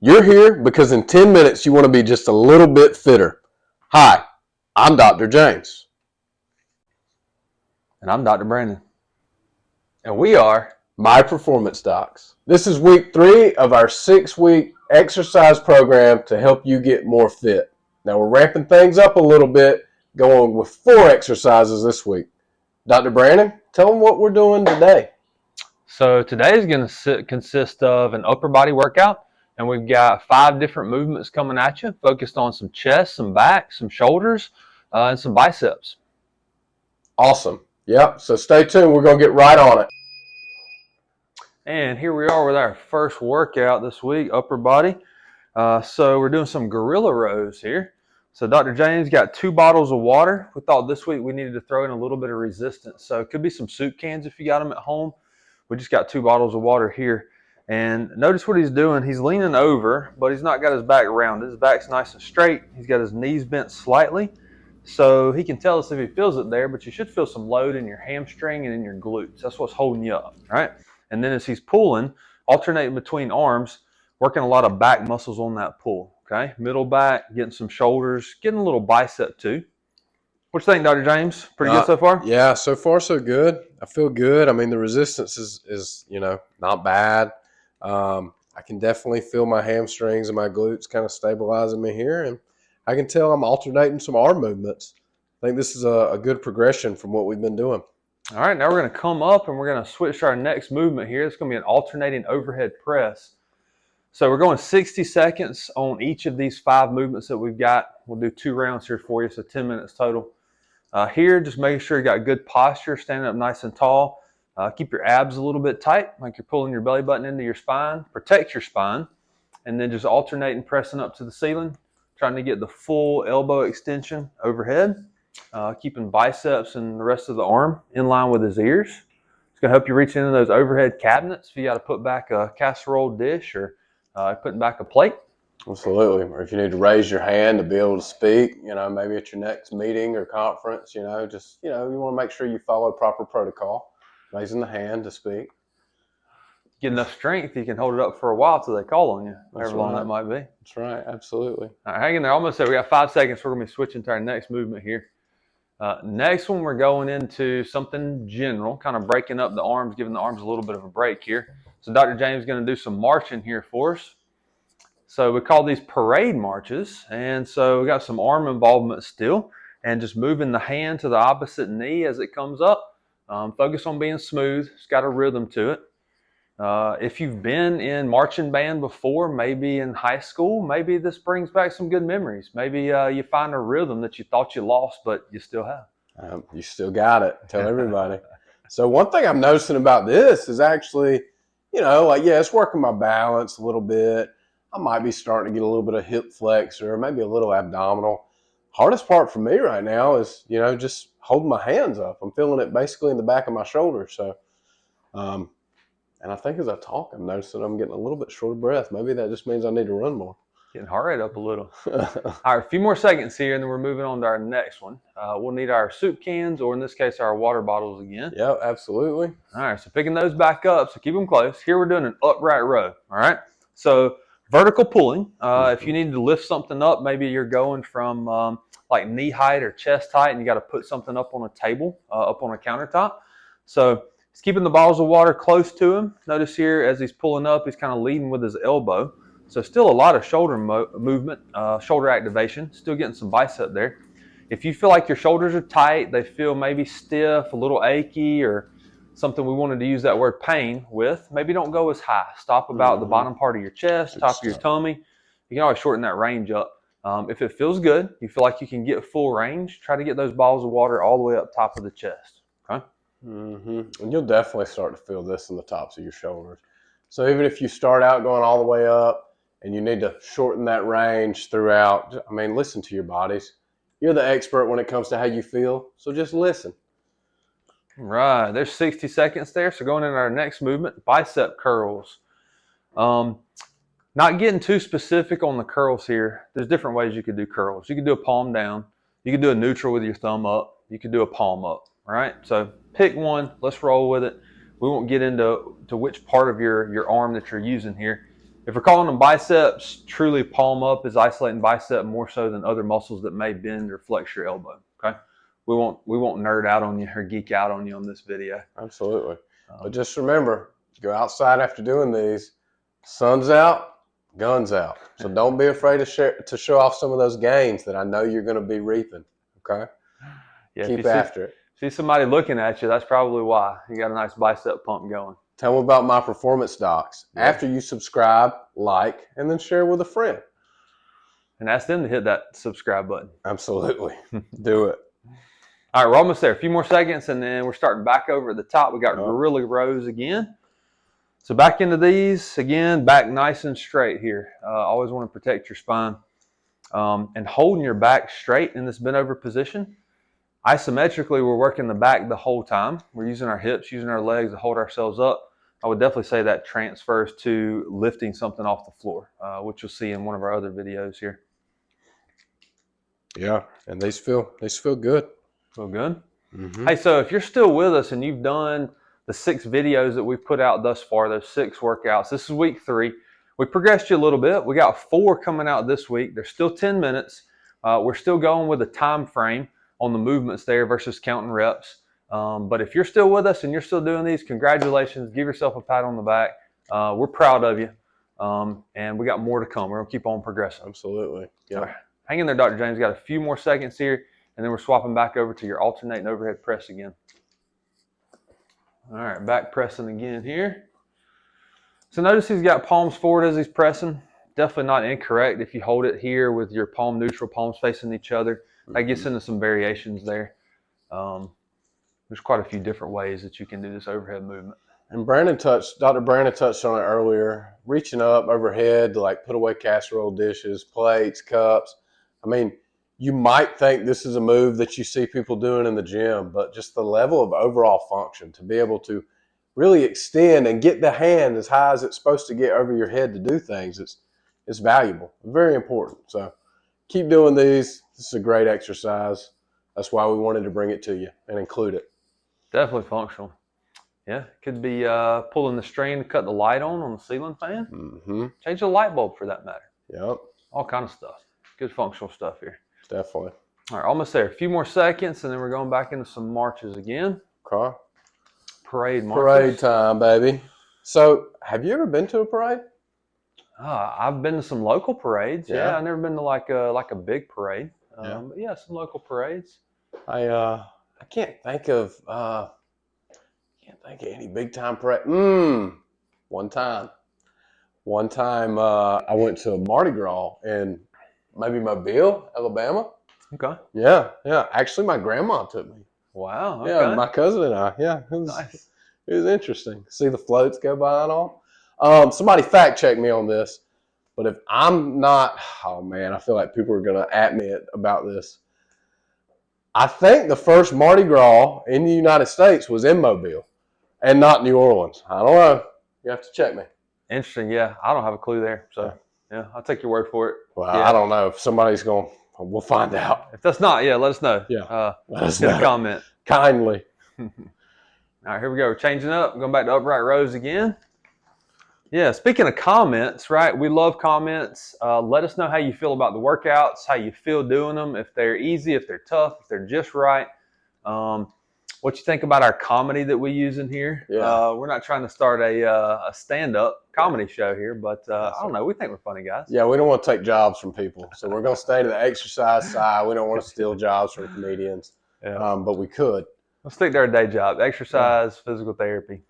You're here because in 10 minutes you want to be just a little bit fitter. Hi, I'm Dr. James. And I'm Dr. Brandon. And we are My Performance Docs. This is week 3 of our 6-week exercise program to help you get more fit. Now we're ramping things up a little bit, going with 4 exercises this week. Dr. Brandon, tell them what we're doing today. So today is going to consist of an upper body workout, and we've got 5 different movements coming at you, focused on some chest, some back, some shoulders, and some biceps. Awesome. Yep, so stay tuned. We're going to get right on it. And here we are with our first workout this week, upper body. So we're doing some gorilla rows here. So Dr. James got 2 bottles of water. We thought this week we needed to throw in a little bit of resistance. So it could be some soup cans if you got them at home. We just got 2 bottles of water here. And notice what he's doing. He's leaning over, but he's not got his back rounded. His back's nice and straight. He's got his knees bent slightly. So he can tell us if he feels it there, but you should feel some load in your hamstring and in your glutes. That's what's holding you up, right? And then as he's pulling, alternating between arms, working a lot of back muscles on that pull, okay? Middle back, getting some shoulders, getting a little bicep too. What you think, Dr. James? Pretty good so far? Yeah, so far so good. I feel good. I mean, the resistance is not bad. I can definitely feel my hamstrings and my glutes kind of stabilizing me here, and I can tell I'm alternating some arm movements. I think this is a good progression from what we've been doing. All right, now we're going to come up and we're going to switch to our next movement here. It's going to be an alternating overhead press. So we're going 60 seconds on each of these 5 movements that we've got. We'll do 2 rounds here for you, so 10 minutes total. Here, just making sure you got good posture, standing up nice and tall. Keep your abs a little bit tight, like you're pulling your belly button into your spine. Protect your spine, and then just alternating, pressing up to the ceiling, trying to get the full elbow extension overhead. Keeping biceps and the rest of the arm in line with his ears. It's going to help you reach into those overhead cabinets if you got to put back a casserole dish or putting back a plate. Absolutely. Or if you need to raise your hand to be able to speak, maybe at your next meeting or conference, you want to make sure you follow proper protocol, raising the hand to speak. Get enough strength, you can hold it up for a while till they call on you, however long that might be. That's right. Absolutely. All right, hang in there. Almost there. We got 5 seconds. We're going to be switching to our next movement here. Next one, we're going into something general, kind of breaking up the arms, giving the arms a little bit of a break here. So Dr. James is going to do some marching here for us. So we call these parade marches. And so we got some arm involvement still, and just moving the hand to the opposite knee as it comes up. Focus on being smooth. It's got a rhythm to it. If you've been in marching band before, maybe in high school, maybe this brings back some good memories. Maybe you find a rhythm that you thought you lost, but you still have. You still got it. Tell everybody. So one thing I'm noticing about this is actually, it's working my balance a little bit. I might be starting to get a little bit of hip flex or maybe a little abdominal. Hardest part for me right now is, just holding my hands up. I'm feeling it basically in the back of my shoulder. So, and I think as I talk, I'm noticing I'm getting a little bit short of breath. Maybe that just means I need to run more. Getting heart rate up a little. All right, a few more seconds here, and then we're moving on to our next one. We'll need our soup cans, or in this case, our water bottles again. Yeah, absolutely. All right, so picking those back up, so keep them close. Here we're doing an upright row, all right? So vertical pulling. If you need to lift something up, maybe you're going from like knee height or chest height, and you got to put something up on a table, up on a countertop. So he's keeping the bottles of water close to him. Notice here as he's pulling up, he's kind of leading with his elbow. So still a lot of shoulder movement, shoulder activation, still getting some bicep there. If you feel like your shoulders are tight, they feel maybe stiff, a little achy, or something we wanted to use that word pain with, maybe don't go as high. Stop about the bottom part of your chest, top of your tummy. You can always shorten that range up. If it feels good, you feel like you can get full range, try to get those bottles of water all the way up top of the chest. Okay? And you'll definitely start to feel this in the tops of your shoulders. So even if you start out going all the way up and you need to shorten that range throughout, listen to your bodies. You're the expert when it comes to how you feel, so just listen. Right, there's 60 seconds there. So going into our next movement, bicep curls. Not getting too specific on the curls here. There's different ways you could do curls. You could do a palm down. You could do a neutral with your thumb up. You could do a palm up, all right? So pick one. Let's roll with it. We won't get into which part of your arm that you're using here. If we're calling them biceps, truly palm up is isolating bicep more so than other muscles that may bend or flex your elbow. Okay, we won't nerd out on you or geek out on you on this video. Absolutely. But just remember, go outside after doing these. Sun's out, guns out. So don't be afraid to show off some of those gains that I know you're going to be reaping. Okay. Yeah, Keep after it. See somebody looking at you, that's probably why you got a nice bicep pump going. Tell them about my performance docs. Yeah. After you subscribe, like, and then share with a friend. And ask them to hit that subscribe button. Absolutely. Do it. All right, we're almost there. A few more seconds, and then we're starting back over at the top. We got gorilla rows again. So back into these. Again, back nice and straight here. Always want to protect your spine. And holding your back straight in this bent over position. Isometrically, we're working the back the whole time. We're using our hips, using our legs to hold ourselves up. I would definitely say that transfers to lifting something off the floor, which you'll see in one of our other videos here. Yeah, and these feel good. Feel good? Mm-hmm. Hey, so if you're still with us and you've done the 6 videos that we've put out thus far, those 6 workouts, this is week 3. We progressed you a little bit. We got 4 coming out this week. They're still 10 minutes. We're still going with a time frame on the movements there versus counting reps. But if you're still with us and you're still doing these, congratulations. Give yourself a pat on the back. We're proud of you. And we got more to come. We're going to keep on progressing. Absolutely. Yeah. Right. Hang in there, Dr. James. Got a few more seconds here, and then we're swapping back over to your alternating overhead press again. All right, back pressing again here. So notice he's got palms forward as he's pressing. Definitely not incorrect if you hold it here with your palm neutral, palms facing each other. That gets into some variations there. There's quite a few different ways that you can do this overhead movement. And Dr. Brandon touched on it earlier, reaching up overhead to like put away casserole dishes, plates, cups. I mean, you might think this is a move that you see people doing in the gym, but just the level of overall function to be able to really extend and get the hand as high as it's supposed to get over your head to do things, it's valuable, very important. So keep doing these. This is a great exercise. That's why we wanted to bring it to you and include it. Definitely functional. Yeah, could be pulling the string to cut the light on the ceiling fan. Mm-hmm. Change the light bulb for that matter. Yep. All kind of stuff. Good functional stuff here. Definitely. All right, almost there. A few more seconds, and then we're going back into some marches again. Okay. Parade marches. Parade time, baby. So, have you ever been to a parade? I've been to some local parades. Yeah, I've never been to like a big parade. But yeah, some local parades. I can't think of any big time parade. One time, I went to a Mardi Gras in maybe Mobile, Alabama. Okay. Yeah. Actually, my grandma took me. Wow. Okay. Yeah, my cousin and I. Yeah, Nice. It was interesting. See the floats go by and all. Somebody fact check me on this, but if I'm not, oh man, I feel like people are gonna at me about this. I think the first Mardi Gras in the United States was in Mobile and not New Orleans. I don't know. You have to check me. Interesting. Yeah, I don't have a clue there. So yeah, I'll take your word for it. Well, I don't know if somebody's going. We'll find out. If that's not, let us know. Yeah, let us get know. a comment Kindly. All right, here we go. We're changing up. Going back to upright rows again. Yeah, speaking of comments, right? We love comments. Let us know how you feel about the workouts, how you feel doing them, if they're easy, if they're tough, if they're just right. What you think about our comedy that we use in here. Yeah. We're not trying to start a stand-up comedy show here, but I don't know. We think we're funny guys. Yeah, we don't want to take jobs from people. So we're going to stay to the exercise side. We don't want to steal jobs from comedians, but we could. We'll stick to our day job, exercise, physical therapy.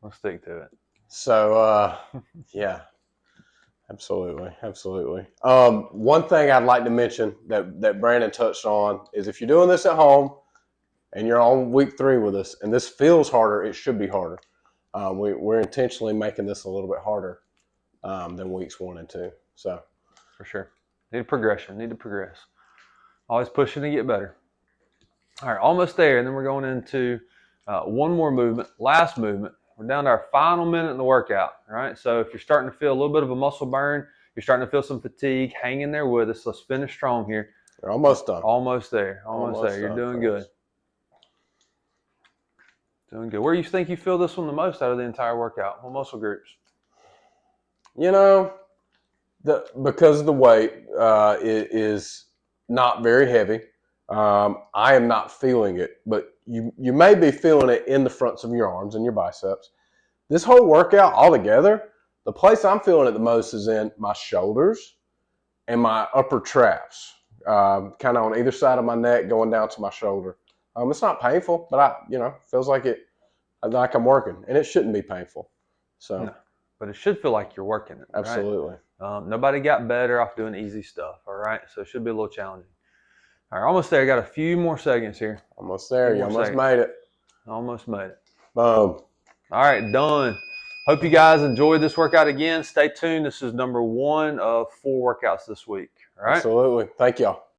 We'll stick to it. So, yeah, absolutely. One thing I'd like to mention that Brandon touched on is if you're doing this at home and you're on week 3 with us, and this feels harder, it should be harder. We're intentionally making this a little bit harder than weeks 1 and 2. So, for sure, need to progress. Always pushing to get better. All right, almost there, and then we're going into one more movement, last movement. We're down to our final minute in the workout, all right? So if you're starting to feel a little bit of a muscle burn, you're starting to feel some fatigue, hang in there with us. Let's finish strong here. You're almost done. Almost there. You're doing good. Doing good. Where do you think you feel this one the most out of the entire workout? What muscle groups? You know, because of the weight, it is not very heavy. I am not feeling it, but you may be feeling it in the fronts of your arms and your biceps. This whole workout altogether, the place I'm feeling it the most is in my shoulders and my upper traps, kind of on either side of my neck, going down to my shoulder. It's not painful, but feels like I'm working, and it shouldn't be painful. So, No, but it should feel like you're working it. absolutely. Right? Nobody got better off doing easy stuff. All right, so it should be a little challenging. All right, almost there. Got a few more seconds here. Almost there. You almost made it. Almost made it. Boom. All right, done. Hope you guys enjoyed this workout again. Stay tuned. This is number 1 of 4 workouts this week. All right. Absolutely. Thank y'all.